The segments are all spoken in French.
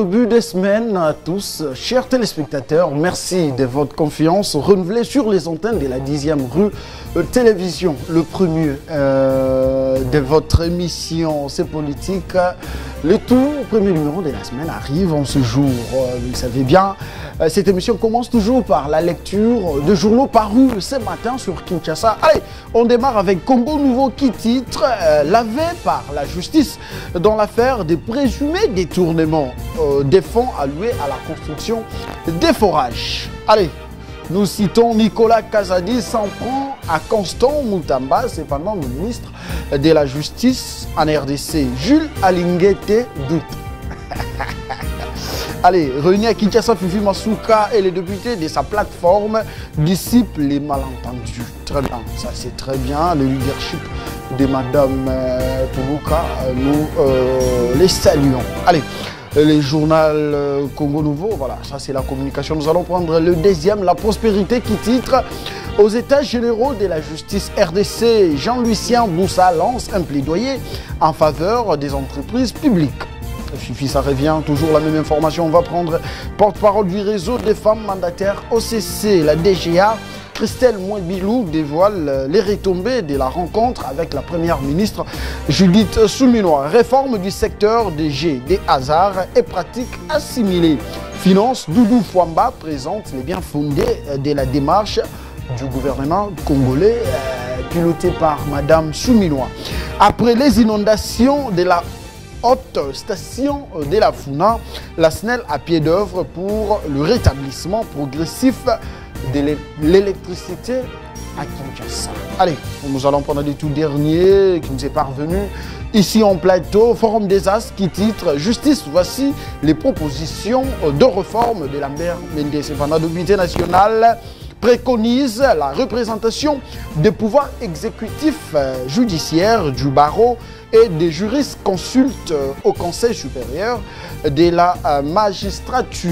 début de semaine à tous, chers téléspectateurs. Merci de votre confiance renouvelée sur les antennes de la 10e rue Télévision. Le premier de votre émission, c'est politique. Le tout premier numéro de la semaine arrive en ce jour. Vous le savez bien, cette émission commence toujours par la lecture de journaux parus ce matin sur Kinshasa. Allez, on démarre avec Congo Nouveau qui titre lavé par la justice dans l'affaire des présumés détournements des fonds alloués à la construction des forages. Allez, nous citons Nicolas Kazadi s'en prend à Constant Moutamba, c'est pendant le ministre de la Justice en RDC, Jules Alinguete doute. Allez, réunis à Kinshasa, Fifi Masuka et les députés de sa plateforme dissipent les malentendus. Très bien, ça c'est très bien. Le leadership de Madame Toulouka, nous les saluons. Allez, le journal Congo Nouveau, voilà, ça c'est la communication. Nous allons prendre le deuxième, la prospérité qui titre aux États généraux de la justice RDC, Jean-Lucien Boussa lance un plaidoyer en faveur des entreprises publiques. Fifi, ça revient, toujours la même information. On va prendre porte-parole du réseau des femmes mandataires OCC, la DGA. Christelle Mouebilou dévoile les retombées de la rencontre avec la première ministre Judith Souminois. Réforme du secteur des jets, des hasards et pratiques assimilées. Finance, Doudou Fouamba présente les biens fondés de la démarche du gouvernement congolais piloté par Madame Souminois. Après les inondations de la haute station de la Funa, la SNEL à pied d'œuvre pour le rétablissement progressif de l'électricité à Kinshasa. Allez, nous allons prendre les tout derniers qui nous est parvenu ici en plateau. Forum des As qui titre Justice, voici les propositions de réforme de Lambert Mende. Cependant, l'unité nationale préconise la représentation des pouvoirs exécutifs judiciaires du barreau et des juristes consultent au Conseil supérieur de la magistrature.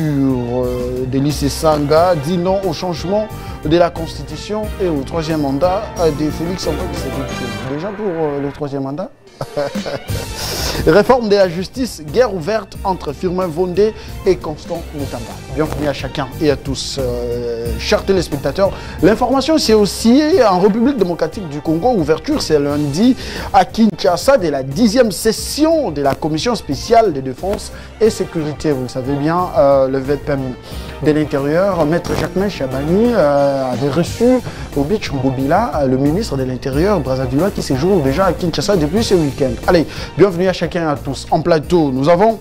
Délice Sanga dit non au changement de la Constitution et au troisième mandat de Félix Antoine Tshisekedi. Déjà pour le troisième mandat. Réforme de la justice, guerre ouverte entre Firmin Vondé et Constant Moutamba. Bienvenue à chacun et à tous, chers téléspectateurs. L'information, c'est aussi en République démocratique du Congo. Ouverture, c'est lundi à Kinshasa de la 10e session de la Commission spéciale de défense et sécurité. Vous le savez bien, le VPM de l'Intérieur, Maître Jacquemin Chabani, avait reçu au Beach Mbobila le ministre de l'Intérieur, Brazzaville, qui séjourne déjà à Kinshasa depuis ce week-end. Allez, bienvenue à chacun et à tous. En plateau, nous avons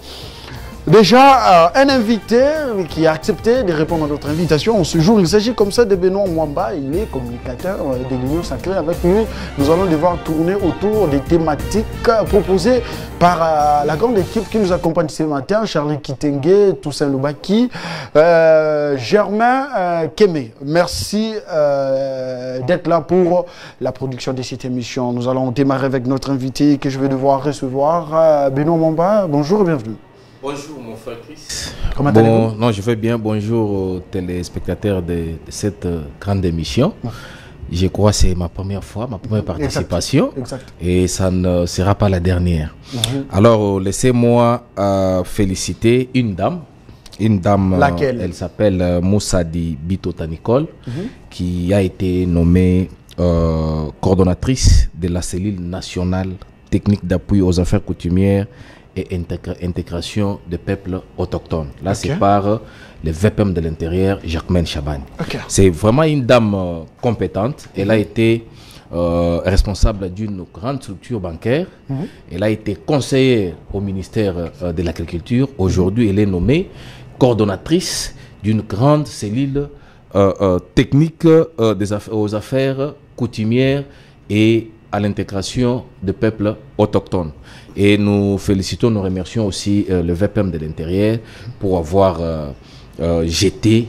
déjà un invité qui a accepté de répondre à notre invitation. En ce jour, il s'agit comme ça de Benoît Mwamba. Il est communicateur de l'Union Sacrée. Avec lui, nous allons devoir tourner autour des thématiques proposées par la grande équipe qui nous accompagne ce matin. Charlie Kitenge, Toussaint Loubaki, Germain Kémé. Merci d'être là pour la production de cette émission. Nous allons démarrer avec notre invité que je vais devoir recevoir. Benoît Mwamba, bonjour et bienvenue. Bonjour mon frère Chris. Comment allez-vous? Non, je vais bien. Bonjour aux téléspectateurs de cette grande émission. Je crois que c'est ma première fois, ma première participation. Exact. Et ça ne sera pas la dernière. Alors, laissez-moi féliciter une dame. Une dame, laquelle? Elle s'appelle Moussadi Bitota Nicole, qui a été nommée coordonnatrice de la cellule nationale technique d'appui aux affaires coutumières et intégration des peuples autochtones. Là, c'est par le VPM de l'Intérieur, Jacquemin Chabani. C'est vraiment une dame compétente. Elle a été responsable d'une grande structure bancaire. Elle a été conseillère au ministère de l'Agriculture. Aujourd'hui, elle est nommée coordonnatrice d'une grande cellule technique aux affaires coutumières et à l'intégration des peuples autochtones. Et nous félicitons, nous remercions aussi le VPM de l'Intérieur pour avoir jeté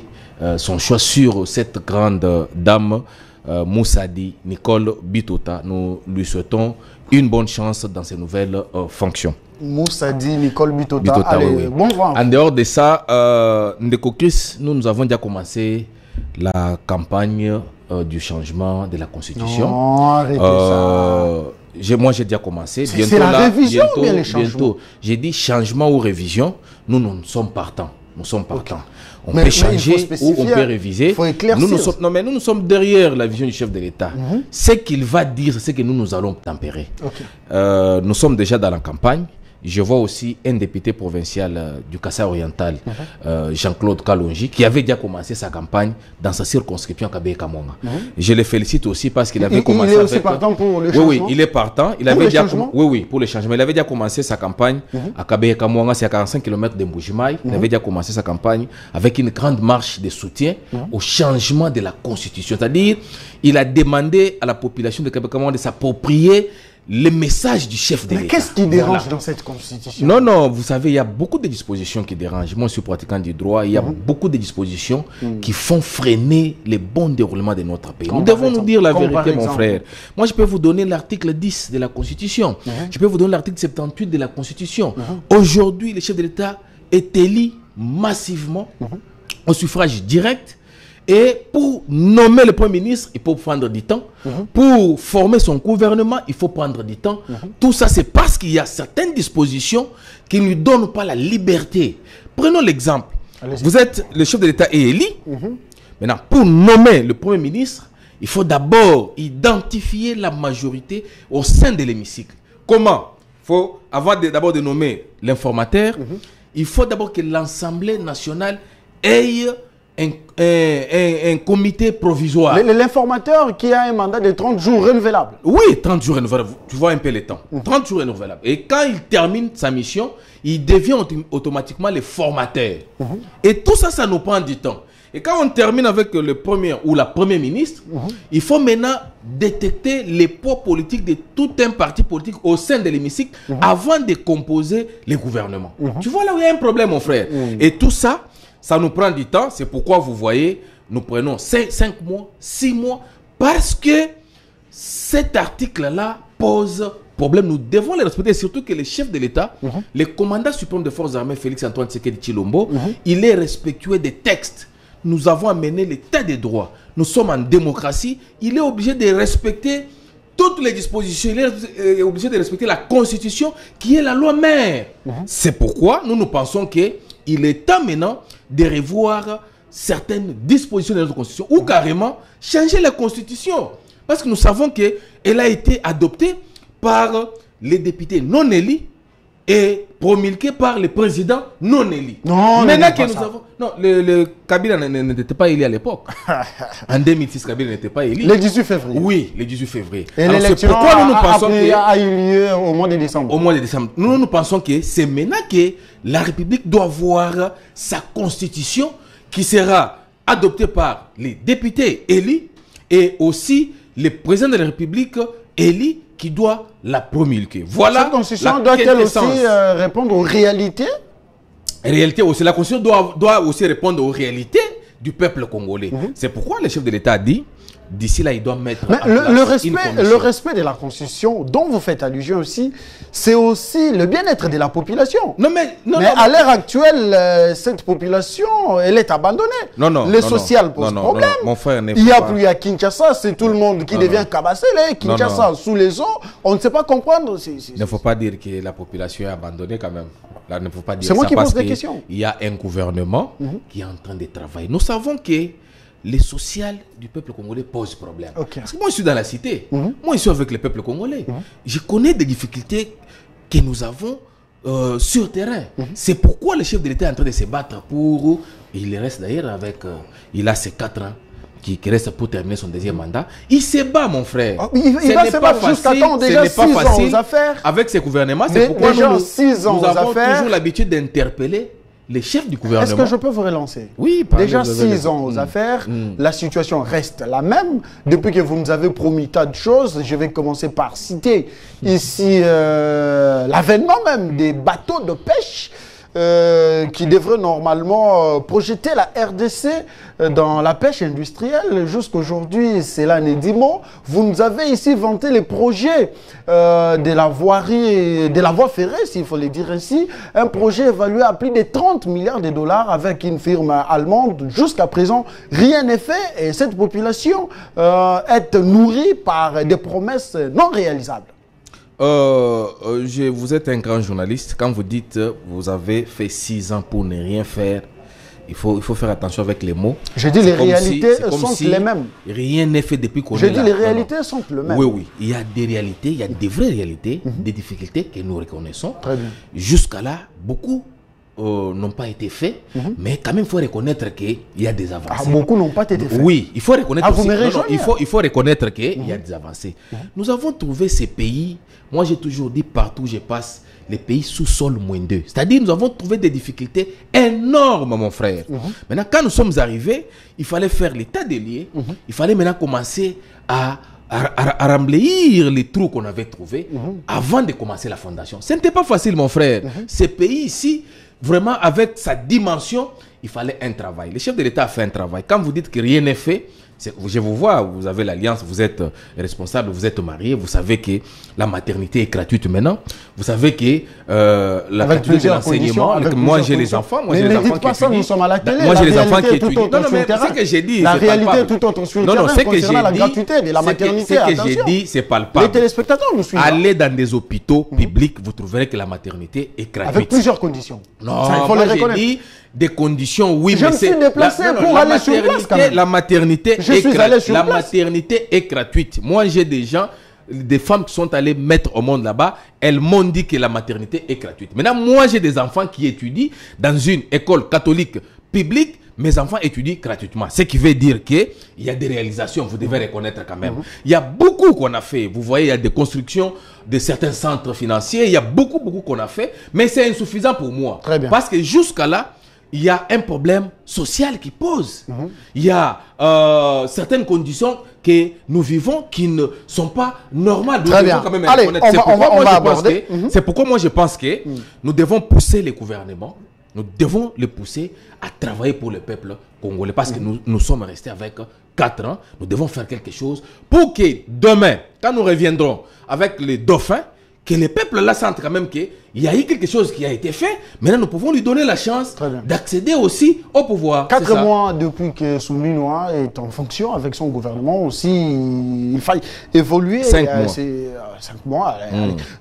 son choix sur cette grande dame, Moussadi Nicole Bitota. Nous lui souhaitons une bonne chance dans ses nouvelles fonctions. Moussadi Nicole Bitota. Allez, oui. Bon vent. En dehors de ça, Ndeko Chris, nous avons déjà commencé la campagne du changement de la Constitution. Non, arrêtez ça. Moi, j'ai déjà commencé. C'est la révision ou bien les changements? J'ai dit changement ou révision. Nous sommes partants. Nous sommes partants. Okay. On peut changer ou on peut réviser. Il faut éclaircir. Nous sommes derrière la vision du chef de l'État. Ce qu'il va dire, c'est que nous allons tempérer. Okay. Nous sommes déjà dans la campagne. Je vois aussi un député provincial du Kassai oriental, Jean-Claude Kalonji, qui avait déjà commencé sa campagne dans sa circonscription à Kabeye-Kamwanga. Je le félicite aussi parce qu'il avait commencé. Il est aussi partant pour le changement. Oui, il est partant. Il avait déjà pour le changement. Il avait déjà commencé sa campagne à Kabeye-Kamwanga, c'est à 45 km de Mbujimaï. Il avait déjà commencé sa campagne avec une grande marche de soutien au changement de la Constitution. C'est-à-dire, il a demandé à la population de Kabeye-Kamwanga de s'approprier le message du chef de l'État. Mais qu'est-ce qui dérange dans cette constitution? Non, vous savez, il y a beaucoup de dispositions qui dérangent. Moi, je suis pratiquant du droit. Il y a beaucoup de dispositions qui font freiner le bon déroulement de notre pays. Nous devons nous dire la vérité, mon frère. Moi, je peux vous donner l'article 10 de la Constitution. Je peux vous donner l'article 78 de la Constitution. Aujourd'hui, le chef de l'État est élu massivement au suffrage direct. Et pour nommer le Premier ministre, il faut prendre du temps. Pour former son gouvernement, il faut prendre du temps. Tout ça, c'est parce qu'il y a certaines dispositions qui ne lui donnent pas la liberté. Prenons l'exemple. Vous êtes le chef de l'État est élu. Maintenant, pour nommer le Premier ministre, il faut d'abord identifier la majorité au sein de l'hémicycle. Comment? Avant d'abord de nommer l'informateur, il faut d'abord que l'Assemblée nationale ait un comité provisoire. L'informateur qui a un mandat de 30 jours renouvelable. Oui, 30 jours renouvelables. Tu vois un peu le temps. 30 jours renouvelables. Et quand il termine sa mission, il devient automatiquement le formateur. Et tout ça, ça nous prend du temps. Et quand on termine avec le premier ou la première ministre, il faut maintenant détecter les poids politiques de tout un parti politique au sein de l'hémicycle avant de composer le gouvernement. Tu vois là où il y a un problème, mon frère. Et tout ça, ça nous prend du temps. C'est pourquoi vous voyez, nous prenons 5 mois, 6 mois, parce que cet article-là pose problème. Nous devons les respecter, surtout que le chef de l'État, le commandant suprême des forces armées, Félix-Antoine Tshisekedi Tshilombo, il est respectueux des textes. Nous avons amené l'état des droits. Nous sommes en démocratie. Il est obligé de respecter toutes les dispositions. Il est obligé de respecter la Constitution qui est la loi mère. C'est pourquoi nous pensons qu'il est temps maintenant de revoir certaines dispositions de notre Constitution ou carrément changer la Constitution. Parce que nous savons qu'elle a été adoptée par les députés non élus et promulguée par le président non élu. Maintenant que nous avons... Non, le Kabila n'était pas élu à l'époque. En 2006, Kabila n'était pas élu. Le 18 février. Oui, le 18 février. Et l'élection a eu lieu au mois de décembre. Au mois de décembre. Nous pensons que c'est maintenant que la République doit voir sa constitution qui sera adoptée par les députés élus et aussi le président de la République élu qui doit la promulguer. Voilà. Cette constitution doit-elle aussi répondre aux réalités? Aussi, la constitution doit aussi répondre aux réalités du peuple congolais. C'est pourquoi le chef de l'État a dit, d'ici là, il doit mettre en place le respect de la constitution dont vous faites allusion aussi, c'est aussi le bien-être de la population. Mais à l'heure actuelle, cette population, elle est abandonnée. Le social pose problème. Mon frère, il n'y a plus à Kinshasa, c'est tout le monde qui devient Kabassele. Kinshasa, sous les eaux, on ne sait pas comprendre. Il ne faut pas dire que la population est abandonnée quand même. Là, il ne faut pas dire ça. C'est moi qui pose des questions. Il y a un gouvernement qui est en train de travailler. Nous savons que les social du peuple congolais posent problème. Parce que moi, je suis dans la cité. Moi, je suis avec le peuple congolais. Je connais des difficultés que nous avons sur terrain. C'est pourquoi le chef de l'État est en train de se battre pour... Il reste d'ailleurs avec... il a ses 4 ans qui reste pour terminer son deuxième mandat. Il se bat, mon frère. Il va se battre jusqu'à temps. Déjà 6 ans aux affaires. Avec ces gouvernements, c'est pourquoi nous avons toujours l'habitude d'interpeller les chefs du gouvernement. Est-ce que je peux vous relancer? Oui, déjà 6 ans aux affaires, la situation reste la même. Depuis que vous nous avez promis tas de choses, je vais commencer par citer ici l'avènement même des bateaux de pêche. qui devrait normalement projeter la RDC dans la pêche industrielle. Jusqu'aujourd'hui, cela n'est dit mot. Vous nous avez ici vanté les projets de la voirie, de la voie ferrée, s'il faut le dire ainsi. Un projet évalué à plus de 30 milliards de dollars avec une firme allemande. Jusqu'à présent, rien n'est fait et cette population est nourrie par des promesses non réalisables. Vous êtes un grand journaliste. Quand vous dites vous avez fait 6 ans pour ne rien faire, il faut faire attention avec les mots. Je dis les réalités sont les mêmes. Rien n'est fait depuis qu'on est là. Je dis les réalités sont les mêmes. Oui, oui. Il y a des réalités, il y a des vraies réalités, des difficultés que nous reconnaissons. Très bien. Jusqu'à là, beaucoup n'ont pas été faits, mais quand même il faut reconnaître qu'il y a des avancées. Beaucoup n'ont pas été faits. Oui, il faut reconnaître aussi, il faut reconnaître qu'il y a des avancées. Nous avons trouvé ces pays, moi j'ai toujours dit partout où je passe, les pays sous-sol -2. C'est-à-dire nous avons trouvé des difficultés énormes, mon frère. Maintenant, quand nous sommes arrivés, il fallait faire l'état des lieux, il fallait maintenant commencer à remblayer les trous qu'on avait trouvés avant de commencer la fondation. Ce n'était pas facile, mon frère. Ces pays ici, vraiment, avec sa dimension, il fallait un travail. Le chef de l'État a fait un travail. Quand vous dites que rien n'est fait, je vous vois, vous avez l'alliance, vous êtes responsable, vous êtes marié, vous savez que la maternité est gratuite maintenant. Vous savez que la gratuité de l'enseignement, moi j'ai les enfants, moi j'ai les enfants qui étudient. Nous sommes à la télé. Moi j'ai les enfants qui étudient. Non, mais ce que j'ai dit, la réalité est tout autre sur le terrain concernant la gratuité de la maternité. Ce que j'ai dit, c'est palpable. Les téléspectateurs nous suivent. Allez dans des hôpitaux publics, vous trouverez que la maternité est gratuite. Avec plusieurs conditions. Non, moi j'ai dit des conditions, oui, je me suis déplacé pour aller sur place quand même. La maternité est gratuite. Moi, j'ai des femmes qui sont allées mettre au monde là-bas. Elles m'ont dit que la maternité est gratuite. Maintenant, moi, j'ai des enfants qui étudient dans une école catholique publique. Mes enfants étudient gratuitement. Ce qui veut dire qu'il y a des réalisations, vous devez reconnaître quand même. Il y a beaucoup qu'on a fait. Vous voyez, il y a des constructions de certains centres financiers. Il y a beaucoup qu'on a fait. Mais c'est insuffisant pour moi. Très bien. Parce que jusqu'à là, il y a un problème social qui pose. Il y a certaines conditions que nous vivons qui ne sont pas normales. Très bien. Allez, on va aborder. C'est pourquoi moi je pense que nous devons pousser les gouvernements, nous devons les pousser à travailler pour le peuple congolais. Parce que nous sommes restés avec 4 ans. Nous devons faire quelque chose pour que demain, quand nous reviendrons avec les dauphins, que les peuples là sentent quand même qu'il y a eu quelque chose qui a été fait. Maintenant, nous pouvons lui donner la chance d'accéder aussi au pouvoir. 4 mois depuis que Souminois est en fonction avec son gouvernement aussi, il faut évoluer. 5 mois. 5 mois.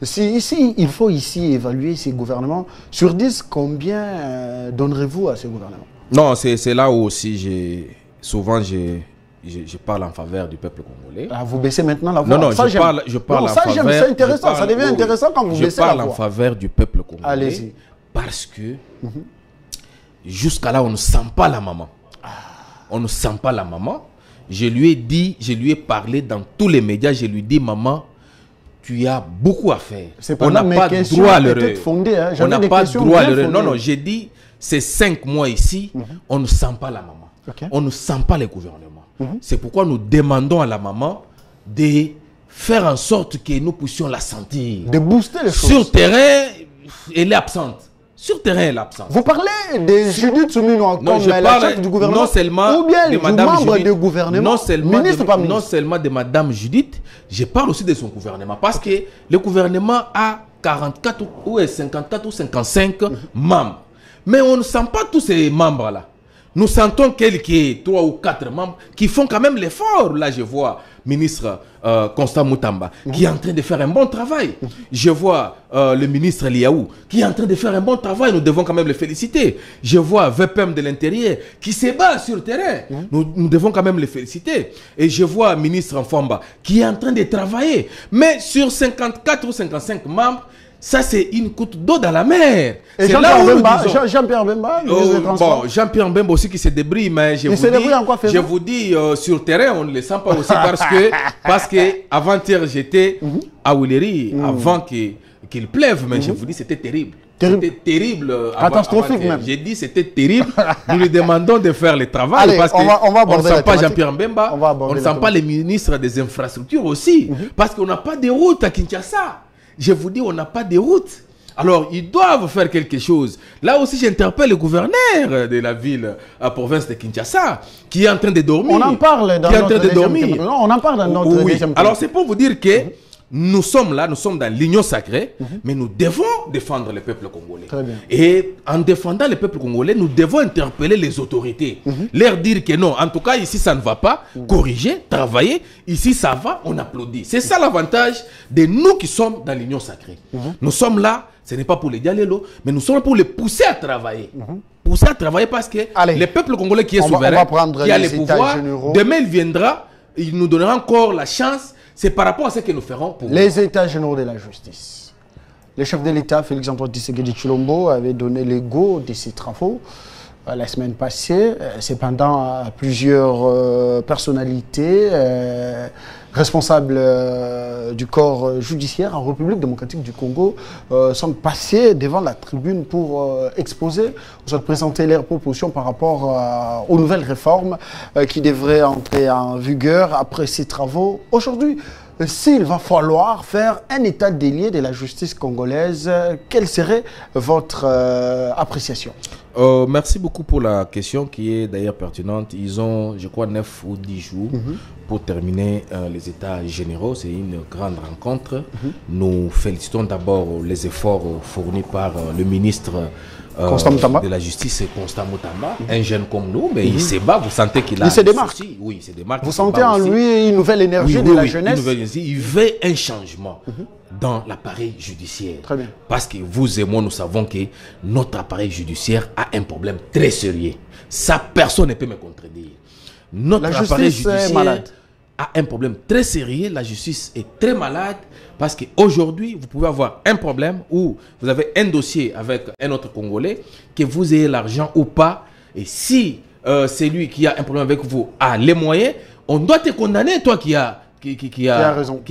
Ici, il faut ici évaluer ces gouvernements. Sur 10, combien donnerez-vous à ces gouvernements? Non, c'est là où aussi souvent je parle en faveur du peuple congolais. Ah, vous baissez maintenant la voix? Non, je parle en faveur. C'est intéressant, ça devient intéressant quand vous baissez la voix. Je parle en faveur du peuple congolais. Allez-y. Parce que jusqu'à là, on ne sent pas la maman. On ne sent pas la maman. Je lui ai dit, je lui ai parlé dans tous les médias, je lui ai dit, maman, tu as beaucoup à faire. On n'a pas droit à l'erreur. On n'a pas droit à l'erreur. Non, j'ai dit, ces 5 mois ici, on ne sent pas la maman. On ne sent pas les gouvernements. C'est pourquoi nous demandons à la maman de faire en sorte que nous puissions la sentir. De booster les choses. Sur terrain, elle est absente. Sur terrain, elle est absente. Vous parlez de Judith Souminois comme la chef du gouvernement, non seulement ou bien de Madame membre Judith, du gouvernement, non seulement de Madame Judith, je parle aussi de son gouvernement. Parce que le gouvernement a 54 ou 54 ou 55 membres. Mais on ne sent pas tous ces membres-là. Nous sentons quelques 3 ou 4 membres qui font quand même l'effort. Là, je vois ministre Constant Moutamba qui est en train de faire un bon travail. Je vois le ministre Liaou qui est en train de faire un bon travail. Nous devons quand même le féliciter. Je vois VPM de l'Intérieur qui se bat sur le terrain. Nous devons quand même le féliciter. Et je vois ministre Mfamba qui est en train de travailler. Mais sur 54 ou 55 membres, ça, c'est une goutte d'eau dans la mer. Et Jean-Pierre Bemba, bon, Jean-Pierre Bemba aussi qui se débrouille, mais je vous dis, sur le terrain, on ne le sent pas aussi parce que avant-hier, j'étais à Ouileri, avant qu'il pleuve, mais je vous dis, c'était terrible. C'était terrible. Catastrophique même. J'ai dit c'était terrible. Nous lui demandons de faire le travail. Allez, parce on ne sent pas Jean-Pierre Bemba. On ne sent pas les ministres des infrastructures aussi. Parce qu'on n'a pas de route à Kinshasa. Je vous dis, on n'a pas de route. Alors, ils doivent faire quelque chose. Là aussi, j'interpelle le gouverneur de la ville, à province de Kinshasa, qui est en train de dormir. On en parle dans notre deuxième thème. Non, on en parle dans notre deuxième thème. Alors, c'est pour vous dire que nous sommes là, nous sommes dans l'union sacrée, mais nous devons défendre le peuple congolais. Très bien. Et en défendant le peuple congolais, nous devons interpeller les autorités. Leur dire que non, en tout cas, ici, ça ne va pas. Corriger, travailler. Ici, ça va, on applaudit. C'est ça l'avantage de nous qui sommes dans l'union sacrée. Nous sommes là, ce n'est pas pour les dialélos, mais nous sommes là pour les pousser à travailler. Pousser à travailler parce que le peuple congolais qui est souverain, qui a le pouvoir, demain, il viendra, il nous donnera encore la chance. C'est par rapport à ce que nous ferons pour les États généraux de la justice. Le chef de l'État, Félix-Antoine Tshisekedi Tshilombo, avait donné le go de ses travaux la semaine passée. Cependant, plusieurs personnalités responsables du corps judiciaire en République démocratique du Congo sont passés devant la tribune pour exposer, ou présenter leurs propositions par rapport aux nouvelles réformes qui devraient entrer en vigueur après ces travaux. Aujourd'hui, s'il va falloir faire un état des lieux de la justice congolaise, quelle serait votre appréciation? Merci beaucoup pour la question qui est d'ailleurs pertinente. Ils ont, je crois, 9 ou 10 jours pour terminer les états généraux. C'est une grande rencontre. Nous félicitons d'abord les efforts fournis par le ministre de la Justice, Constant Mutamba, un jeune comme nous, mais il se bat. Vous sentez qu'il a se démarque. Oui, il se démarque. Vous sentez en lui une nouvelle énergie de la jeunesse. Il veut un changement dans l'appareil judiciaire. Très bien. Parce que vous et moi, nous savons que notre appareil judiciaire a un problème très sérieux. Ça, personne ne peut me contredire. Notre appareil judiciaire a un problème très sérieux. La justice est très malade. Parce qu'aujourd'hui, vous pouvez avoir un problème où vous avez un dossier avec un autre Congolais, que vous ayez l'argent ou pas. Et si c'est lui qui a un problème avec vous a les moyens, on doit te condamner, toi qui a raison.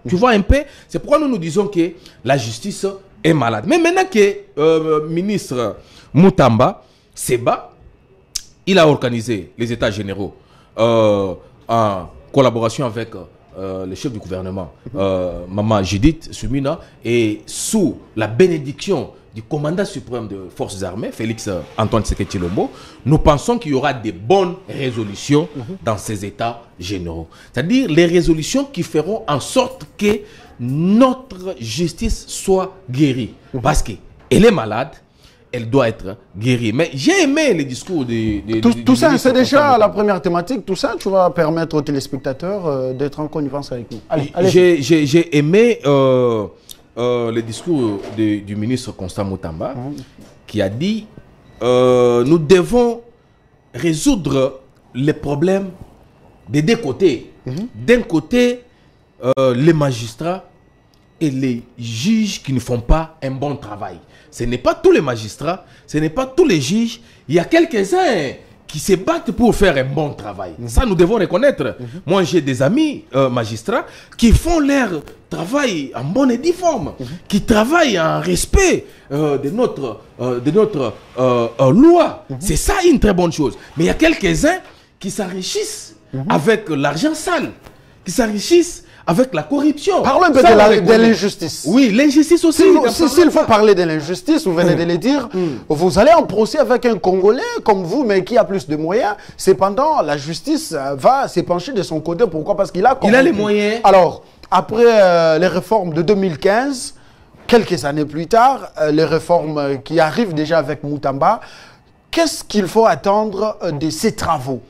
Tu vois un peu, c'est pourquoi nous disons que la justice est malade. Mais maintenant que le ministre Mutamba Seba, il a organisé les états généraux en collaboration avec le chef du gouvernement, Maman Judith Sumina, et sous la bénédiction du commandant suprême des forces armées, Félix-Antoine Tshisekedi Tshilombo, nous pensons qu'il y aura des bonnes résolutions dans ces états généraux. C'est-à-dire les résolutions qui feront en sorte que notre justice soit guérie. Parce qu'elle est malade, elle doit être guérie. Mais j'ai aimé les discours tout ça, c'est déjà la première thématique. Tout ça, tu vas permettre aux téléspectateurs d'être en connivence avec nous. Allez. J'ai aimé le discours du ministre Constant Mutamba qui a dit nous devons résoudre les problèmes des deux côtés. D'un côté, les magistrats et les juges qui ne font pas un bon travail. Ce n'est pas tous les magistrats, ce n'est pas tous les juges. Il y a quelques-uns qui se battent pour faire un bon travail. Ça, nous devons reconnaître. Moi, j'ai des amis magistrats qui font leur travail en bonne et due forme, qui travaillent en respect de notre loi. C'est ça une très bonne chose. Mais il y a quelques-uns qui s'enrichissent avec l'argent sale, qui s'enrichissent avec la corruption. Parlons un peu de l'injustice. Oui, l'injustice aussi. S'il faut parler de l'injustice, vous venez de le dire, vous allez en procès avec un Congolais comme vous, mais qui a plus de moyens. Cependant, la justice va s'épancher de son côté. Pourquoi? Parce qu'il a les moyens. Alors, après les réformes de 2015, quelques années plus tard, les réformes qui arrivent déjà avec Mutamba, qu'est-ce qu'il faut attendre de ces travaux?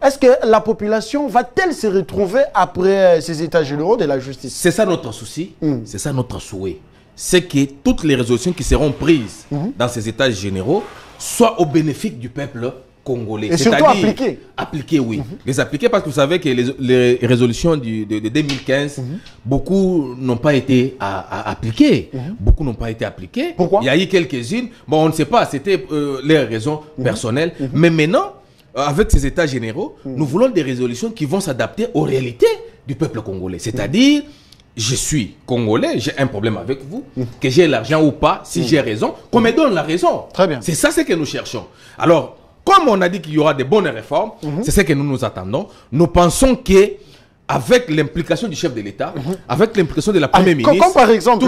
Est-ce que la population va-t-elle se retrouver après ces états généraux de la justice? C'est ça notre souci, c'est ça notre souhait. C'est que toutes les résolutions qui seront prises dans ces états généraux soient au bénéfice du peuple congolais. Et surtout appliquées. Appliquées, oui. Les appliquer parce que vous savez que les résolutions de 2015, beaucoup n'ont pas été appliquées. Beaucoup n'ont pas été appliquées. Pourquoi? Il y a eu quelques-unes. Bon, on ne sait pas, c'était les raisons personnelles. Mais maintenant, avec ces états généraux, nous voulons des résolutions qui vont s'adapter aux réalités du peuple congolais. C'est-à-dire, je suis congolais, j'ai un problème avec vous, que j'ai l'argent ou pas, si j'ai raison, qu'on me donne la raison. Très bien. C'est ça ce que nous cherchons. Alors, comme on a dit qu'il y aura des bonnes réformes, c'est ce que nous nous attendons. Nous pensons que avec l'implication du chef de l'État, avec l'implication de la première ministre. Comme par exemple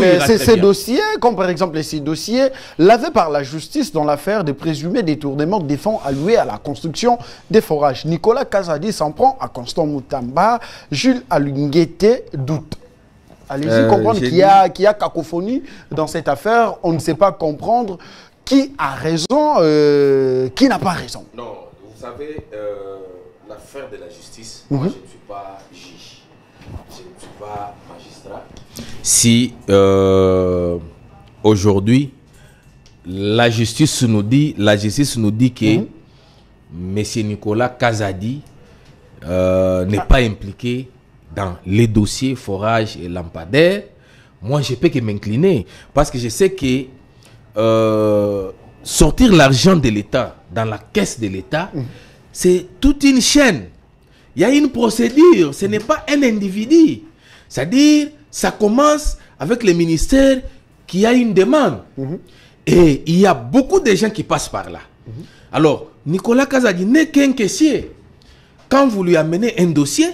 ces dossiers, lavés par la justice dans l'affaire des présumés détournements des fonds alloués à la construction des forages. Nicolas Kazadi s'en prend à Constant Moutamba, Jules Alunguete doute. Allez-y comprendre qu'il y a cacophonie dans cette affaire. On ne sait pas comprendre qui a raison, qui n'a pas raison. Non, vous savez, l'affaire de la justice, moi je ne suis pas juge, je ne suis pas magistrat. Si aujourd'hui la justice nous dit que M. Nicolas Kazadi n'est pas impliqué dans les dossiers forage et lampadaire, moi je peux que m'incliner parce que je sais que sortir l'argent de l'État dans la caisse de l'État, c'est toute une chaîne. Il y a une procédure, ce n'est pas un individu. C'est-à-dire, ça commence avec le ministère qui a une demande. Et il y a beaucoup de gens qui passent par là. Alors, Nicolas Kazadi n'est qu'un caissier. Quand vous lui amenez un dossier,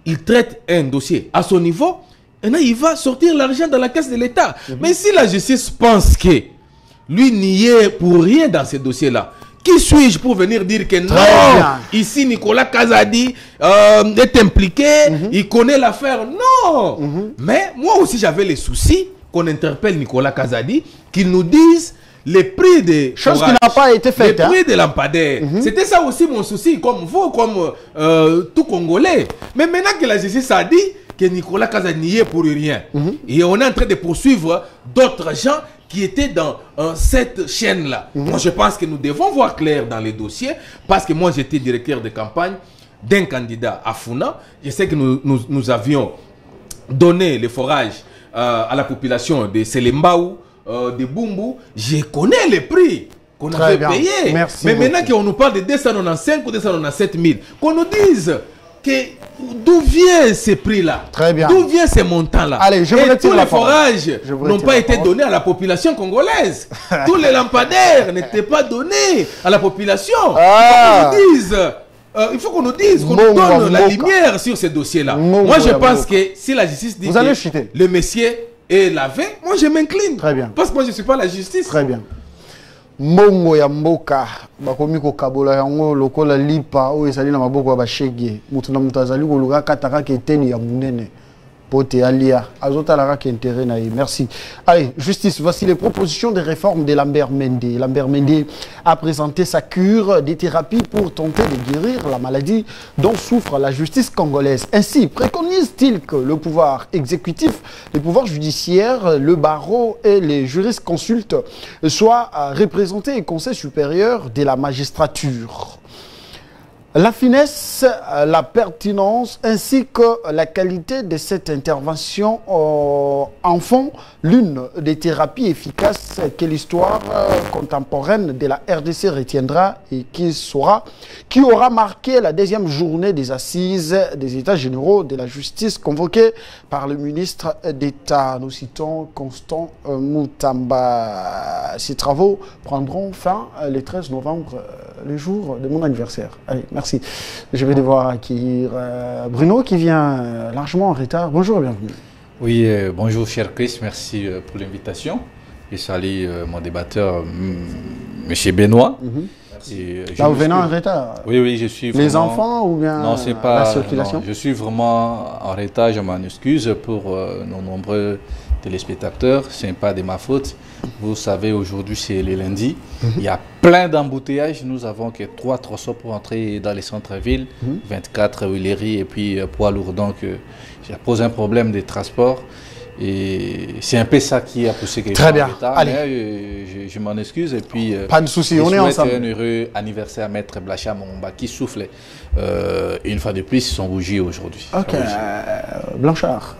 il traite un dossier à son niveau, et là, il va sortir l'argent dans la caisse de l'État. Mais si la justice pense que lui n'y est pour rien dans ce dossier-là, qui suis-je pour venir dire que non, ici Nicolas Kazadi est impliqué, il connaît l'affaire? Non. Mais moi aussi j'avais les soucis qu'on interpelle Nicolas Kazadi, qu'il nous dise les prix des choses qui n'ont pas été faites. Les prix des lampadaires. C'était ça aussi mon souci, comme vous, comme tout Congolais. Mais maintenant que la justice a dit que Nicolas Kazadi n'y est pour rien, et on est en train de poursuivre d'autres gens qui étaient dans cette chaîne-là. Moi, je pense que nous devons voir clair dans les dossiers, parce que moi, j'étais directeur de campagne d'un candidat à Funa. Je sais que nous avions donné les forages à la population de Selembaou, de Bumbu. Je connais les prix qu'on avait payés. Mais maintenant qu'on nous parle de 295 ou 297 000, qu'on nous dise d'où viennent ces prix-là? D'où viennent ces montants-là? Allez, je et tous les forages n'ont pas été donnés à la population congolaise. Tous les lampadaires n'étaient pas donnés à la population. Il faut qu'on nous dise, qu'on nous donne la lumière sur ces dossiers-là. Moi, je pense que si la justice dit que le monsieur est lavé, moi, je m'incline. Parce que moi, je ne suis pas la justice. Très bien. Mongo ya mboka bakomi ko kabola yango lokola lipa o ezali na maboko ya bashege mutu na mutu azali ko luka kataka ke teni ya munene pote alia azotala ka intérêt na ye. Merci. Allez, justice, voici les propositions de réforme de Lambert Mende. Lambert Mende a présenté sa cure des thérapies pour tenter de guérir la maladie dont souffre la justice congolaise. Ainsi, préconise-t-il que le pouvoir exécutif, le pouvoir judiciaire, le barreau et les jurisconsultes soient représentés au Conseil supérieur de la magistrature. La finesse, la pertinence ainsi que la qualité de cette intervention en font l'une des thérapies efficaces que l'histoire contemporaine de la RDC retiendra et qui aura marqué la deuxième journée des assises des États généraux de la justice convoquée par le ministre d'État. Nous citons Constant Moutamba. Ces travaux prendront fin le 13 novembre, le jour de mon anniversaire. Allez, merci. Je vais devoir accueillir Bruno qui vient largement en retard. Bonjour, bienvenue. Oui, bonjour cher Chris, merci pour l'invitation. Je salue mon débatteur, M. Benoît. Là, vous venez en retard? Oui, je suis vraiment... Les enfants ou bien non, c'est pas, la circulation? Non, je suis vraiment en retard, je m'en excuse pour nos nombreux téléspectateurs, ce n'est pas de ma faute. Vous savez, aujourd'hui c'est le lundi, il y a plein d'embouteillages, nous avons que 3 tronçons pour entrer dans les centres-villes, 24 Huileries et puis poids lourd, donc ça pose un problème de transport. Et c'est un peu ça qui a poussé que très bien. Je m'en excuse et puis pas de souci, on est ensemble. Un heureux anniversaire à Maître Blacha Momba qui souffle une fois de plus son bougie aujourd'hui. Ok, Blanchard,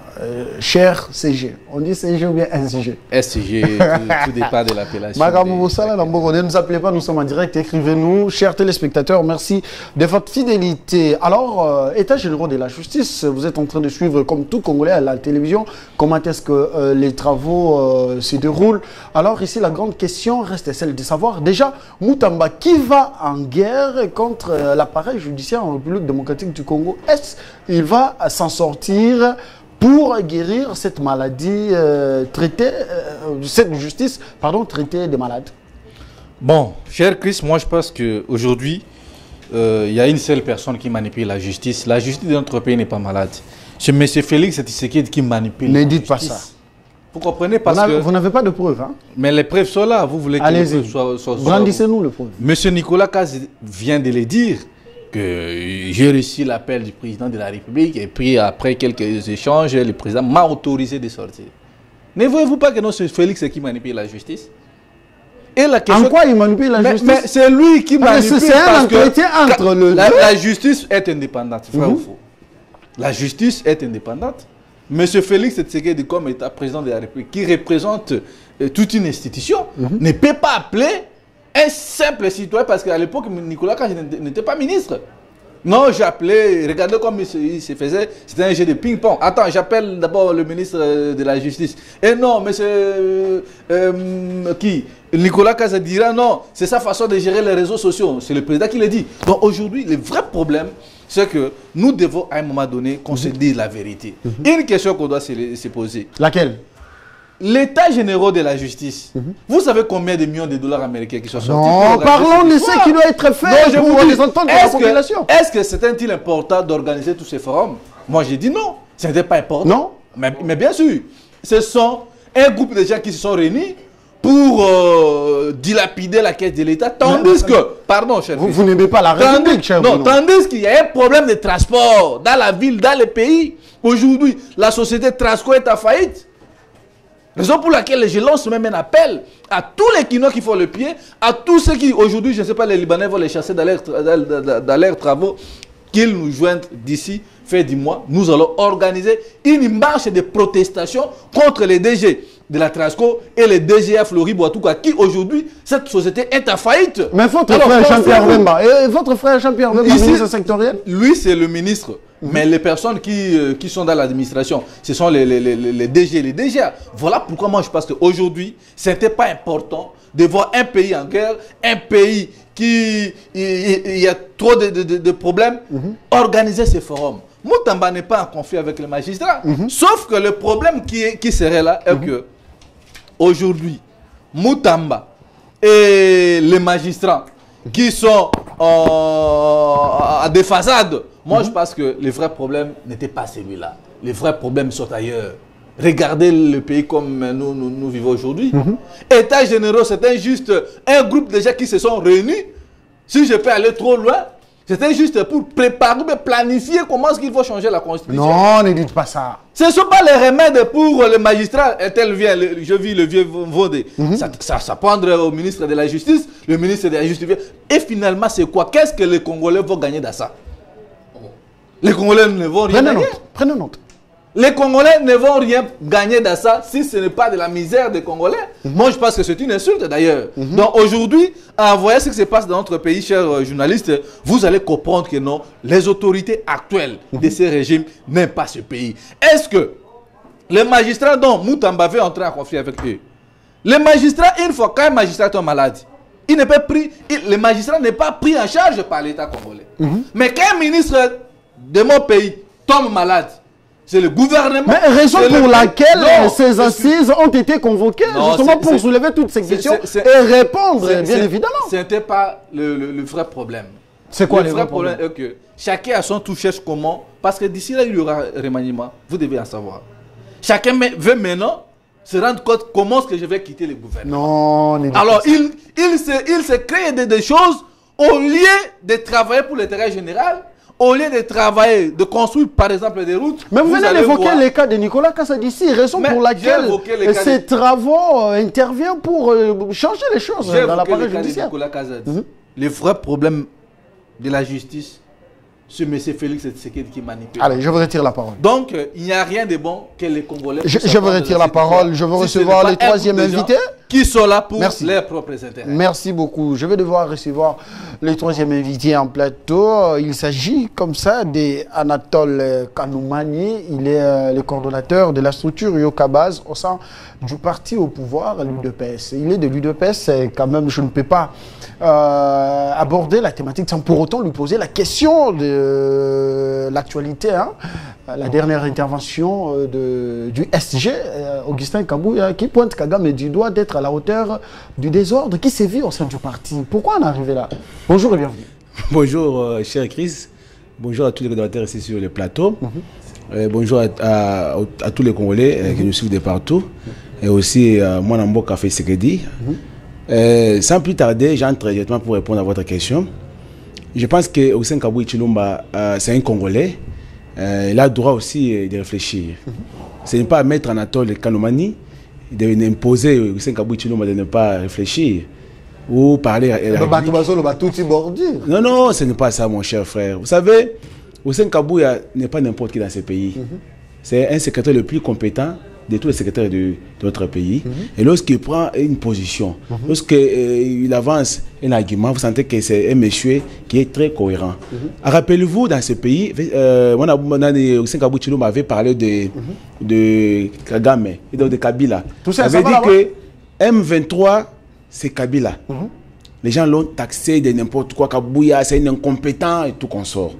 cher CG. On dit CG ou bien SG? SG, tout dépend de l'appellation. Ne nous appelez pas, nous sommes en direct. Écrivez-nous. Chers téléspectateurs, merci de votre fidélité. Alors, État généraux de la justice, vous êtes en train de suivre, comme tout Congolais à la télévision, comment est-ce que les travaux se déroulent. Alors ici, la grande question reste celle de savoir, déjà, Moutamba, qui va en guerre contre l'appareil judiciaire en République démocratique du Congo? Est-ce qu'il va s'en sortir pour guérir cette maladie traitée, cette justice, pardon, traitée des malades? Bon, cher Chris, moi je pense qu'aujourd'hui, il y a une seule personne qui manipule la justice. La justice de notre pays n'est pas malade. C'est M. Félix Tshisekedi qui manipule la justice. Ne dites pas ça. Vous comprenez parce que... Vous n'avez pas de preuves, hein? Mais les preuves sont là. Vous voulez que les preuves soient... Brandissez-nous les preuves. M. Nicolas Kaz vient de le dire, que j'ai reçu l'appel du président de la République et puis après quelques échanges, le président m'a autorisé de sortir. Ne voyez-vous pas que non, c'est Félix qui manipule la justice? Et la question... En quoi il manipule la justice? Mais c'est lui qui manipule c'est un entretien entre le... La justice est indépendante, vrai ou faux? La justice est indépendante. Monsieur Félix Tshisekedi, comme État président de la République, qui représente toute une institution, ne peut pas appeler un simple citoyen, parce qu'à l'époque, Nicolas Kaz n'était pas ministre. Non, j'ai appelé, regardez comme il se faisait, c'était un jeu de ping-pong. Attends, j'appelle d'abord le ministre de la Justice. Et non, monsieur Nicolas Kaz dira non, c'est sa façon de gérer les réseaux sociaux. C'est le président qui le dit. Donc aujourd'hui, le vrai problème, c'est que nous devons à un moment donné qu'on se dise la vérité. Une question qu'on doit se poser. Laquelle? L'état général de la justice, vous savez combien de millions de dollars américains qui sont sortis? Non, parlons de ce qui doit être fait pour les entendre de la population. Est-ce que c'était important d'organiser tous ces forums? Moi, j'ai dit non, ce n'était pas important. Non. Mais bien sûr, ce sont un groupe de gens qui se sont réunis pour dilapider la caisse de l'État, tandis que, pardon, cher vous n'aimez pas la République, cher non, tandis qu'il y a un problème de transport dans la ville, dans le pays. Aujourd'hui, la société Trasco est en faillite. Raison pour laquelle je lance même un appel à tous les Kinois qui font le pied, à tous ceux qui, aujourd'hui, je ne sais pas, les Libanais vont les chasser dans leurs travaux, qu'ils nous joignent d'ici, fin du mois. Nous allons organiser une marche de protestation contre les DG de la Trasco et les DGA Florib Ouattouka, qui aujourd'hui, cette société est en faillite. Mais votre frère Jean-Pierre Bemba, et votre frère Jean-Pierre Bemba, ministre sectoriel? Lui, c'est le ministre. Mais les personnes qui sont dans l'administration, ce sont les DG, les DGA. Voilà pourquoi moi je pense qu'aujourd'hui, ce n'était pas important de voir un pays en guerre, un pays qui il y a trop de problèmes, organiser ces forums. Moutamba n'est pas en conflit avec les magistrats. Sauf que le problème qui serait là est que aujourd'hui, Moutamba et les magistrats qui sont à des façades, moi je pense que le vrai problème n'était pas celui-là. Les vrais problèmes sont ailleurs. Regardez le pays comme nous vivons aujourd'hui. État généraux, c'était juste un groupe de gens qui se sont réunis. Si je peux aller trop loin, c'était juste pour préparer, planifier comment est-ce qu'il faut changer la constitution. Non, ne dites pas ça. Ce ne sont pas les remèdes pour les magistrats. Je vis le vieux Vodé. Ça prendre au ministre de la Justice, le ministre de la Justice. Et finalement, c'est quoi? Qu'est-ce que les Congolais vont gagner dans ça? Les Congolais ne vont rien gagner. Prenez note. Les Congolais ne vont rien gagner dans ça si ce n'est pas de la misère des Congolais. Moi, je pense que c'est une insulte d'ailleurs. Donc aujourd'hui, en voyant ce qui se passe dans notre pays, chers journalistes, vous allez comprendre que non, les autorités actuelles de ces régimes n'aiment pas ce pays. Est-ce que les magistrats dont Moutamba veut entrer en conflit avec eux, les magistrats, une fois qu'un magistrat est malade, le magistrat n'est pas pris en charge par l'État congolais. Mais qu'un ministre de mon pays tombe malade, c'est le gouvernement. Mais raison pour laquelle ces assises ont été convoquées, justement pour soulever toutes ces questions et répondre, bien évidemment. Ce n'était pas le vrai problème. C'est quoi le vrai problème? Est que chacun a son tout cherche comment, parce que d'ici là, il y aura remaniement. Vous devez en savoir. Chacun veut maintenant se rendre compte comment est-ce que je vais quitter le gouvernement. Non, alors, il se crée des choses au lieu de travailler pour l'intérêt général. Au lieu de travailler, de construire par exemple des routes. Mais vous venez d'évoquer les cas de Nicolas Kaz d'ici, raison pour laquelle ces travaux interviennent pour changer les choses dans l'appareil judiciaire. Le vrai problème de la justice ce monsieur Félix Tshisekedi qui manipule. Allez, je vous retire la parole. Donc, il n'y a rien de bon que les Congolais... Je vous retire la parole. Je veux recevoir le troisième invité. Qui sont là pour leurs propres intérêts. Merci beaucoup. Je vais devoir recevoir le troisième invité en plateau. Il s'agit comme ça d'Anatole Kanoumani. Il est le coordonnateur de la structure Yokabaz au sein du parti au pouvoir, l'UDPS. Il est de l'UDPS. Quand même, je ne peux pas aborder la thématique sans pour autant lui poser la question de l'actualité. Hein. La dernière intervention du SG, Augustin Kabouya, qui pointe Kagame du doigt d'être à la hauteur du désordre qui sévit au sein du parti. Pourquoi on est arrivé là? Bonjour et bienvenue. Bonjour, cher Chris. Bonjour à tous les rédacteurs ici sur le plateau. Bonjour à tous les Congolais qui nous suivent de partout. Et aussi moi, Nambo Café Sekedi. Sans plus tarder, j'entre directement pour répondre à votre question. Je pense que Augustin Kabouya Chilomba, c'est un Congolais. Il a le droit aussi de réfléchir. Ce n'est pas à mettre Anatole Kanoumani d'imposer Augustin Kabouya Chilomba de ne pas réfléchir ou parler à la Non, non, ce n'est pas ça, mon cher frère. Vous savez, Augustin Kabouya n'est pas n'importe qui dans ce pays. C'est un secrétaire le plus compétent de tous les secrétaires de notre pays. Et lorsqu'il prend une position, lorsqu'il avance un argument, vous sentez que c'est un monsieur qui est très cohérent. Rappelez-vous, dans ce pays, Augustin Kabouya Chilomba avait parlé de Kagame, et de Kabila. Il avait dit que M23, c'est Kabila. Les gens l'ont taxé de n'importe quoi. Kabouya, c'est un incompétent et tout consort.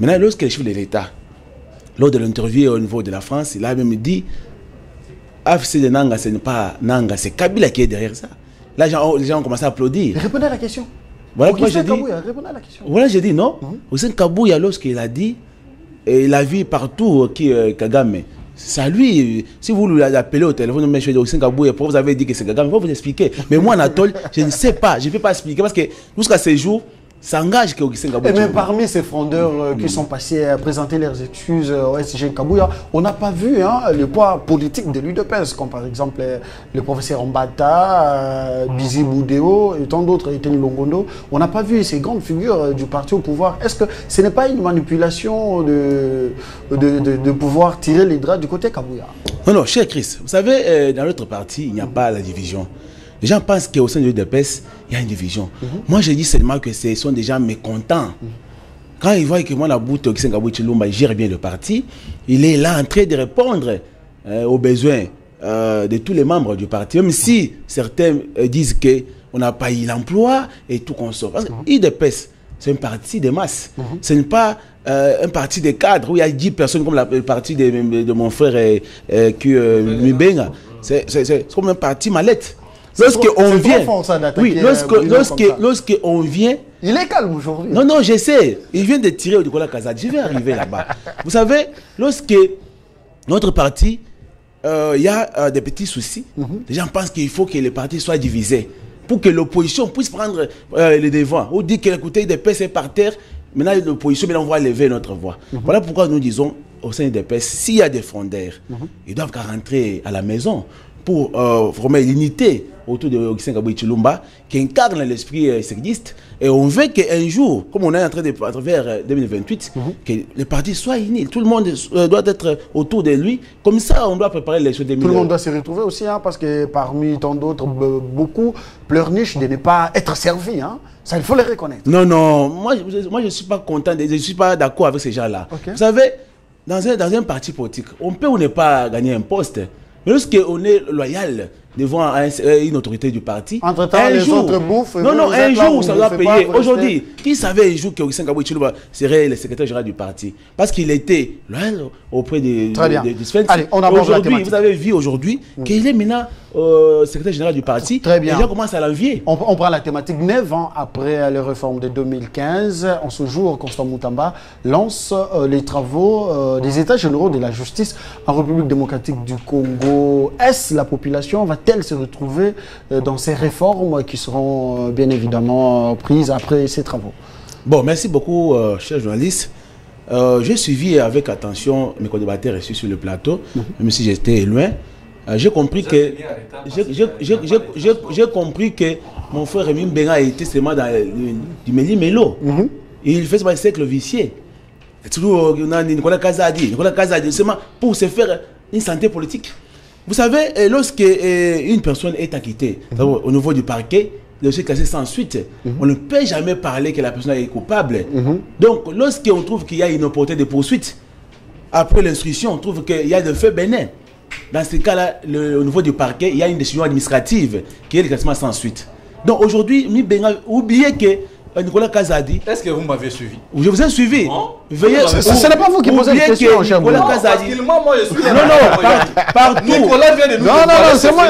Maintenant, lorsque le chef de l'État, lors de l'interview au niveau de la France, il a même dit AFC de Nanga, ce n'est pas Nanga, c'est Kabila qui est derrière ça. Là, les gens ont commencé à applaudir. Répondez à la question. Voilà pourquoi j'ai dit. Répondez à la question. Voilà, j'ai dit non. Augustin Kabouya, lorsqu'il a dit, et il a vu partout qui Kagame. C'est à lui. Si vous l'appelez au téléphone, M. Augustin Kabouya, vous avez dit que c'est Kagame, il faut vous expliquer. Mais moi, Anatole, je ne sais pas, je ne peux pas expliquer parce que jusqu'à ce jour, ça engage qu'Augustin Kabouya. Mais parmi ces frondeurs qui sont passés à présenter leurs excuses au SG Kabouya, on n'a pas vu le poids politique de l'UDPS, comme par exemple le professeur Mbata, Bizi Boudéo et tant d'autres, Etienne Longondo. On n'a pas vu ces grandes figures du parti au pouvoir. Est-ce que ce n'est pas une manipulation de pouvoir tirer les draps du côté Kabouya? Non, non, cher Chris, vous savez, dans notre parti, il n'y a pas la division. Les gens pensent qu'au sein de l'UDPS, il y a une division. Moi, je dis seulement que ce sont des gens mécontents. Quand ils voient que moi, la boute, Augustin Kabouya Chilomba gère bien le parti, il est là en train de répondre aux besoins de tous les membres du parti. Même si certains disent qu'on n'a pas eu l'emploi et tout qu'on sort. Parce que l'UDPS, c'est un parti de masse. Ce n'est pas un parti de cadres où il y a 10 personnes comme le parti de mon frère Mibenga. C'est comme un parti mallette. Lorsqu'on vient, oui, lorsqu'on vient, il est calme aujourd'hui. Non, non, je sais. Il vient de tirer au Nicolas Kazad. Je vais arriver là-bas. Vous savez, lorsque notre parti, il y a des petits soucis, les gens pensent qu'il faut que le parti soit divisé pour que l'opposition puisse prendre le devant. On dit que l'écoutez des PC par terre, maintenant l'opposition, on va lever notre voix. Voilà pourquoi nous disons au sein des PC, s'il y a des frondaires, ils doivent rentrer à la maison pour former l'unité autour de Augustin Kabouya Chilomba qui incarne l'esprit sécuriste. Et on veut qu'un jour, comme on est en train de vers 2028, que le parti soit uni. Tout le monde doit être autour de lui. Comme ça, on doit préparer les choses 2028. Tout le monde doit se retrouver aussi, parce que parmi tant d'autres, beaucoup pleurnichent de ne pas être servis. Ça, il faut les reconnaître. Non, non. Moi je ne suis pas content, je ne suis pas d'accord avec ces gens-là. Vous savez, dans un parti politique, on peut ou ne pas gagner un poste. Mais lorsqu'on est loyal devant une autorité du parti, entre-temps, les autres bouffent. Non, non, un jour, ça doit payer. Aujourd'hui, qui savait un jour qu'Augustin Kabouya Chilomba serait le secrétaire général du parti? Parce qu'il était loyal auprès du Spence. Allez, on aborde la thématique. Vous avez vu aujourd'hui qu'il est maintenant secrétaire général du parti. Très bien. Les gens commencent à l'envier. On prend la thématique 9 ans après les réformes de 2015. En ce jour, Constant Moutamba lance les travaux des états généraux de la justice en République démocratique du Congo. Est-ce la population va-t-elle se retrouver dans ces réformes qui seront bien évidemment prises après ces travaux? Bon, merci beaucoup, cher journaliste. J'ai suivi avec attention mes co-débatteurs ici sur le plateau, même si j'étais loin. J'ai compris que mon frère Rémi Mbenga était seulement dans du Méli-Mélo. Il fait ce siècle vicieux. Toujours, on a Nicolas Kazadi, seulement pour se faire une santé politique. Vous savez, lorsque une personne est acquittée au niveau du parquet, le dossier classé sans suite, on ne peut jamais parler que la personne est coupable. Donc, lorsqu'on trouve qu'il y a une opportunité de poursuite, après l'instruction, on trouve qu'il y a des faits bénins. Dans ce cas-là, au niveau du parquet, il y a une décision administrative qui est le classement sans suite. Donc aujourd'hui, oubliez que Nicolas Kazadi. Est-ce que vous m'avez suivi? Je vous ai suivi. Veuillez. Ce n'est pas vous qui posez la question, cher Nicolas Kazadi. Moi, je suis là. Non, partout. Nicolas vient de nous. Non, c'est moi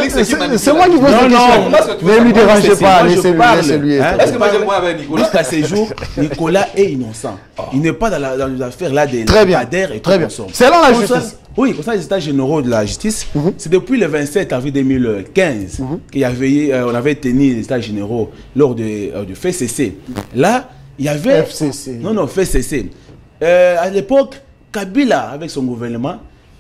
qui pose la question. Ne lui dérangez pas, laissez-lui. Est-ce que moi, je vois avec Nicolas? Jusqu'à ce jour, Nicolas est innocent. Il n'est pas dans les affaires là des lampadaires et tout ça. Selon la justice. Oui, comme ça, les états généraux de la justice, c'est depuis le 27 avril 2015 qu'il y avait, on avait tenu les états généraux lors du FCC. Là, il y avait... FCC. Non, FCC. À l'époque, Kabila, avec son gouvernement,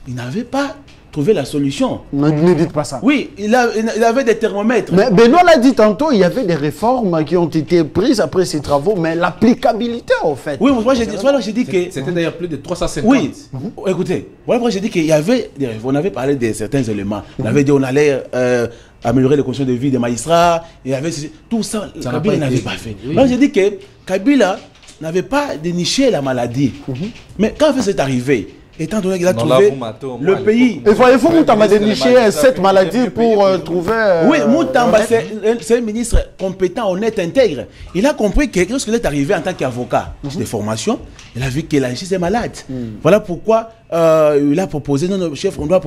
il n'avait pas trouvé la solution. Ne dites pas ça. Oui, il avait des thermomètres. Mais Benoît l'a dit tantôt, il y avait des réformes qui ont été prises après ces travaux, mais l'applicabilité, en fait. Oui, moi j'ai dit que... C'était d'ailleurs plus de 350. Oui, écoutez, voilà pourquoi j'ai dit qu'il y avait des réformes. On avait parlé de certains éléments. On avait dit qu'on allait améliorer les conditions de vie des magistrats. Il y avait tout ça, Kabila n'avait pas fait. Moi j'ai dit que Kabila n'avait pas déniché la maladie. Mais quand c'est arrivé, étant donné qu'il a trouvé le pays... Il faut Moutamba dénicher cette maladie pour trouver... Oui, Moutamba, c'est un ministre compétent, honnête, intègre. Il a compris que lorsqu'il est arrivé en tant qu'avocat de formation, il a vu que la justice est malade. Voilà pourquoi il a proposé, non, chef, on doit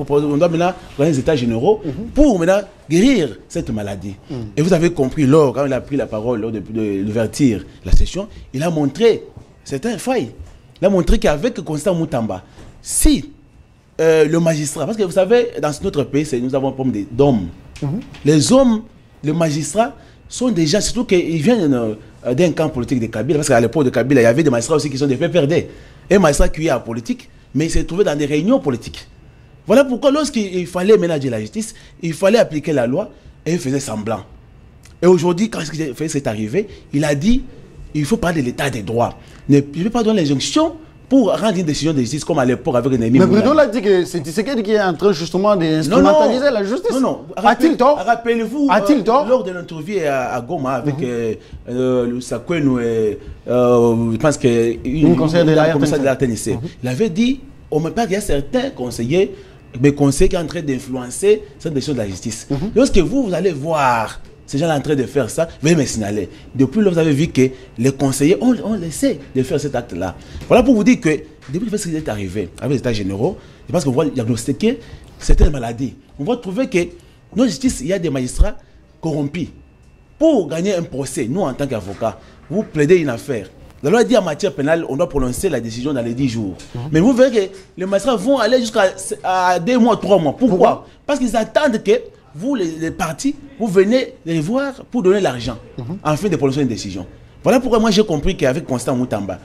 maintenant dans les états généraux pour maintenant guérir cette maladie. Et vous avez compris, quand il a pris la parole lors d'ouverture la session, il a montré certains failles. Il a montré qu'avec Constant Moutamba, si le magistrat, parce que vous savez, dans notre pays, nous avons un problème d'hommes. Les hommes, les magistrats, sont des gens, surtout qu'ils viennent d'un camp politique de Kabila, parce qu'à l'époque de Kabila, il y avait des magistrats aussi qui sont des faits perdus. Un magistrat qui est en politique, mais il s'est trouvé dans des réunions politiques. Voilà pourquoi lorsqu'il fallait ménager la justice, il fallait appliquer la loi, et il faisait semblant. Et aujourd'hui, quand c'est arrivé, il a dit, il faut parler de l'état des droits. Je ne vais pas donner l'injonction pour rendre une décision de justice comme à l'époque avec un ennemi. Mais Bruno l'a dit que c'est Tshisekedi qui est en train justement d'instrumentaliser la justice. Non. A-t-il tort? Rappelez-vous, lors de l'interview à Goma avec Sakwenou, je pense qu'une conseillère de la TNC, il avait dit, on me parle qu'il y a certains conseillers, mais conseillers qui sont en train d'influencer cette décision de la justice. Lorsque vous allez voir ces gens en train de faire ça, veuillez me signaler. Depuis là, vous avez vu que les conseillers ont laissé de faire cet acte-là. Voilà pour vous dire que depuis que ce qui est arrivé avec les états généraux, je pense qu'on va diagnostiquer certaines maladies. On va trouver que dans la justice, il y a des magistrats corrompus. Pour gagner un procès, nous en tant qu'avocats, vous plaidez une affaire. La loi dit en matière pénale, on doit prononcer la décision dans les 10 jours. Mais vous verrez que les magistrats vont aller jusqu'à 2 mois, 3 mois. Pourquoi? Parce qu'ils attendent que vous, les partis, vous venez les voir pour donner l'argent, afin de prononcer une décision. Voilà pourquoi moi j'ai compris qu'avec Constant Moutamba,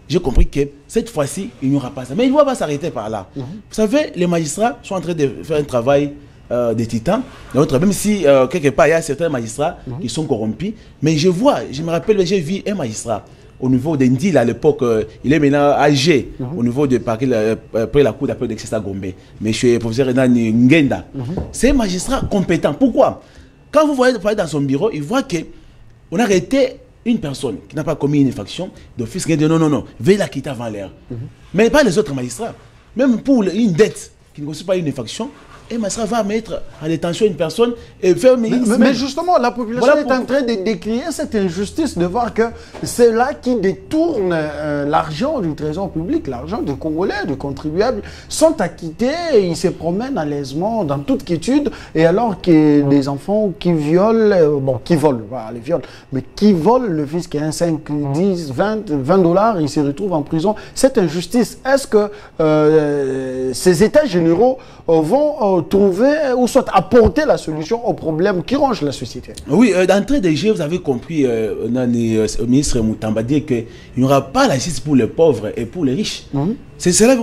j'ai compris que cette fois-ci, il n'y aura pas ça. Mais il ne va pas s'arrêter par là. Vous savez, les magistrats sont en train de faire un travail de titan. Même si, quelque part, il y a certains magistrats qui sont corrompus. Mais je me rappelle, j'ai vu un magistrat au niveau d'Indil à l'époque, il est maintenant âgé au niveau de Paris, après la cour d'appel d'Excessa Gombe. Monsieur le professeur Renan Ngenda. C'est un magistrat compétent. Pourquoi? Quand vous voyez dans son bureau, il voit qu'on a arrêté une personne qui n'a pas commis une infraction d'office. Il dit non, veuillez la quitter avant l'heure. Mais pas les autres magistrats. Même pour une dette qui ne constitue pas une infraction, et magistrat va mettre en détention une personne et faire... Mais justement, la population est en train de décrier cette injustice, de voir que c'est là qui détourne l'argent du trésor public, l'argent des Congolais, des contribuables, sont acquittés et ils se promènent à l'aisement dans toute quiétude, et alors que des enfants qui violent, qui volent, voilà, les viols, mais qui volent le fisc à 5, 10, 20 $, ils se retrouvent en prison. Cette injustice, est-ce que ces états généraux vont trouver ou soit apporter la solution aux problèmes qui rongent la société? Oui, d'entrée de jeu, vous avez compris, le ministre Moutamba dire qu'il n'y aura pas la justice pour les pauvres et pour les riches. C'est cela qui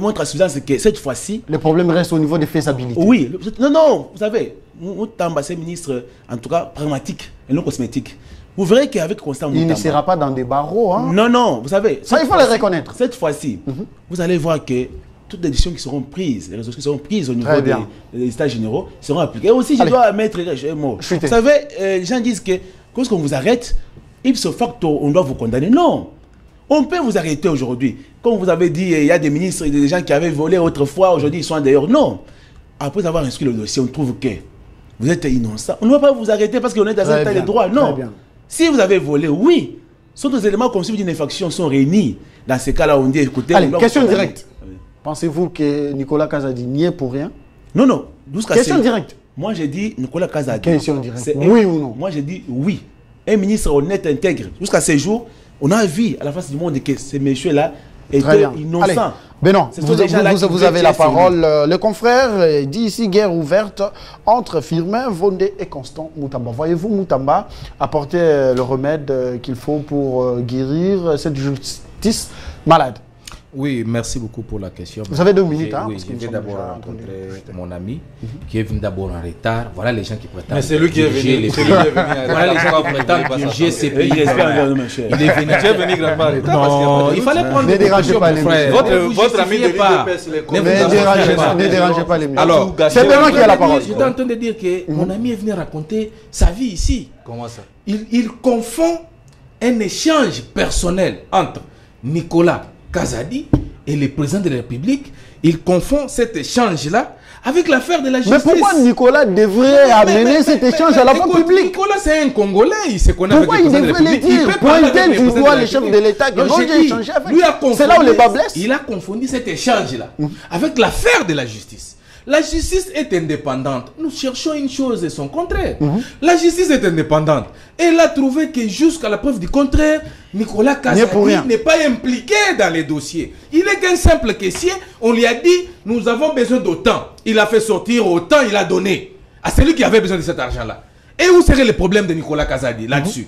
montre à suffisance que cette fois-ci... Le problème reste au niveau des faisabilités. Oui, non, vous savez, Moutamba, c'est un ministre, en tout cas, pragmatique et non cosmétique. Vous verrez qu'avec Constant Il ne Moutamba... sera pas dans des barreaux. Hein. Non, non, vous savez... Ça, il faut les reconnaître. Cette fois-ci, vous allez voir que toutes les décisions qui seront prises, les résolutions qui seront prises au niveau des États généraux seront appliquées. Et aussi, je dois mettre un mot. Vous savez, les gens disent que lorsqu'on vous arrête, ipso facto, on doit vous condamner. Non. On peut vous arrêter aujourd'hui. Comme vous avez dit, il y a des ministres, des gens qui avaient volé autrefois, aujourd'hui ils sont dehors. Non. Après avoir inscrit le dossier, on trouve que vous êtes innocent. On ne va pas vous arrêter parce qu'on est dans un état de droit. Non. Si vous avez volé, oui. Soit les éléments comme d'une infraction sont réunis. Dans ces cas-là, on dit, écoutez... Allez, question directe. Pensez-vous que Nicolas Kazadi n'y est pour rien? Non, non. Question directe. Moi, j'ai dit Nicolas Kazadi. Question directe. Oui ou non? Moi, j'ai dit oui. Un ministre honnête, intègre. Jusqu'à ces jours, on a vu à la face du monde que ces messieurs-là étaient innocents. Allez, Bénon, vous avez la parole. Le confrère dit ici guerre ouverte entre Firmin Vondé et Constant Moutamba. Voyez-vous Moutamba apporter le remède qu'il faut pour guérir cette justice malade? Oui, merci beaucoup pour la question. Vous avez 2 minutes. Oui, je vais d'abord rencontrer mon ami qui est venu d'abord en retard. Voilà les gens qui prétendent. Mais c'est lui qui est venu. Voilà les gens qui prétendent diriger ces pays. Il est venu. Tu es venu grandement en retard. Non, il fallait prendre ne dérangez pas les frères. Votre ami de Ne dérangez pas les miens. Alors, c'est Benoît qui a la parole. J'étais en train de dire que mon ami est venu raconter sa vie ici. Comment ça? Il confond un échange personnel entre Nicolas Kazadi et le président de la République. Il confond cet échange-là avec l'affaire de la justice. Mais pourquoi Nicolas devrait amener cet échange à la voie publique? Nicolas, c'est un Congolais, il se connaît pourquoi avec le président de la République. République. Pourquoi il devrait le dire? Pointer du doigt le chef de l'État que j'ai échangé avec. C'est là où les bas blessent. Il a confondu cet échange-là avec l'affaire de la justice. La justice est indépendante. Nous cherchons une chose et son contraire. La justice est indépendante. Elle a trouvé que jusqu'à la preuve du contraire, Nicolas Kazadi n'est pas impliqué dans les dossiers. Il n'est qu'un simple caissier. On lui a dit, nous avons besoin d'autant. Il a fait sortir autant, il a donné à celui qui avait besoin de cet argent-là. Et où serait le problème de Nicolas Kazadi là-dessus?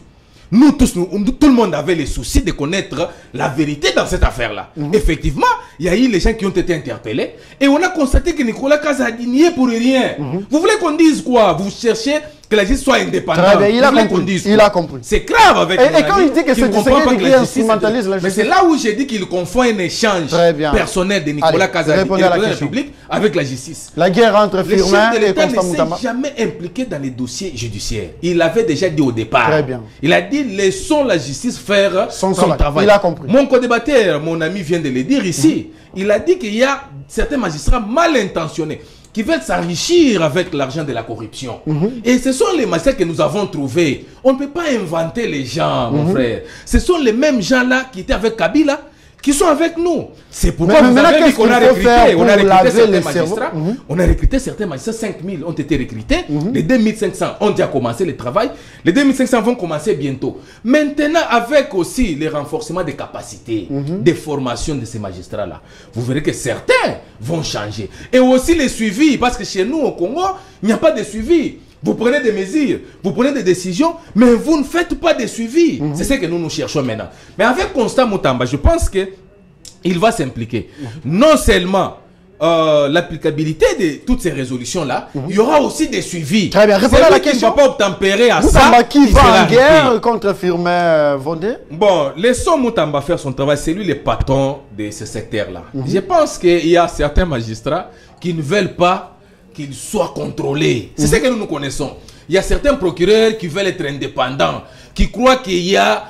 Nous tous, tout le monde avait le souci de connaître la vérité dans cette affaire-là. Effectivement, il y a eu les gens qui ont été interpellés et on a constaté que Nicolas Kazadi n'y est pour rien. Vous voulez qu'on dise quoi? Vous cherchez que la justice soit indépendante. Très bien, il a compris. C'est grave avec et quand il dit que c'est Tshisekedi qui instrumentalise la justice. Mais c'est là où j'ai dit qu'il confond un échange personnel de Nicolas Kazadi et de la République avec la justice. La guerre entre Firmin et Constant Moutamba. Il ne s'est jamais impliqué dans les dossiers judiciaires. Il avait déjà dit au départ. Très bien. Il a dit laissons la justice faire son travail. Il a compris. Mon co-débatteur, mon ami vient de le dire ici. Il a dit qu'il y a certains magistrats mal intentionnés qui veulent s'enrichir avec l'argent de la corruption. Et ce sont les magistrats que nous avons trouvés. On ne peut pas inventer les gens, mon frère. Ce sont les mêmes gens-là qui étaient avec Kabila, qui sont avec nous. C'est pourquoi vous avez vu qu'on a recruté certains magistrats. On a recruté certains magistrats, 5000 ont été recrutés. Les 2500 ont déjà commencé le travail. Les 2500 vont commencer bientôt. Maintenant, avec aussi les renforcements des capacités, des formations de ces magistrats-là, vous verrez que certains vont changer. Et aussi les suivis, parce que chez nous, au Congo, il n'y a pas de suivi. Vous prenez des mesures, vous prenez des décisions, mais vous ne faites pas de suivi. C'est ce que nous cherchons maintenant. Mais avec Constant Moutamba, je pense qu'il va s'impliquer. Non seulement l'applicabilité de toutes ces résolutions-là, il y aura aussi des suivis. Très bien, répondez à la question. Il ne va pas obtempérer à Moutamba ça. Qui va en guerre contre Firmin Vondé? Bon, laissons Moutamba faire son travail. C'est lui le patron de ce secteur-là. Je pense qu'il y a certains magistrats qui ne veulent pas qu'il soit contrôlé. C'est ce que nous connaissons. Il y a certains procureurs qui veulent être indépendants, qui croient qu'il y a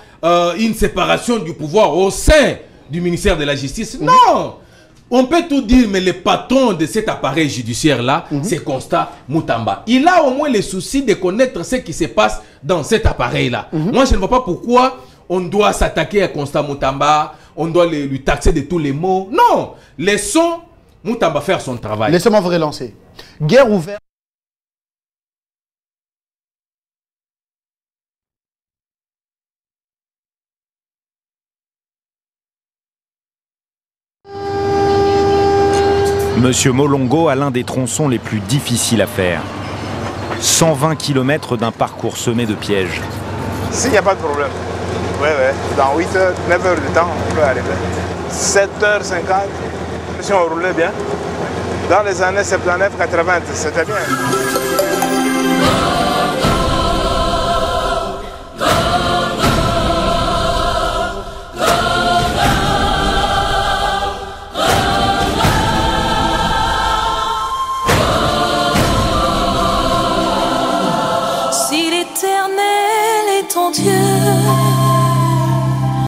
une séparation du pouvoir au sein du ministère de la Justice. Non! On peut tout dire, mais le patron de cet appareil judiciaire-là, c'est Constant Moutamba. Il a au moins le souci de connaître ce qui se passe dans cet appareil-là. Moi, je ne vois pas pourquoi on doit s'attaquer à Constant Moutamba, on doit lui taxer de tous les mots. Non! Laissons Moutamba faire son travail. Laissez-moi vous relancer. Guerre ouverte. Monsieur Molongo a l'un des tronçons les plus difficiles à faire. 120 km d'un parcours semé de pièges. S'il n'y a pas de problème. Oui, oui. Dans 8 heures, 9 heures de temps, on peut arriver. 7h50, si on roulait bien. Dans les années 79-80, c'était bien. ton Dieu.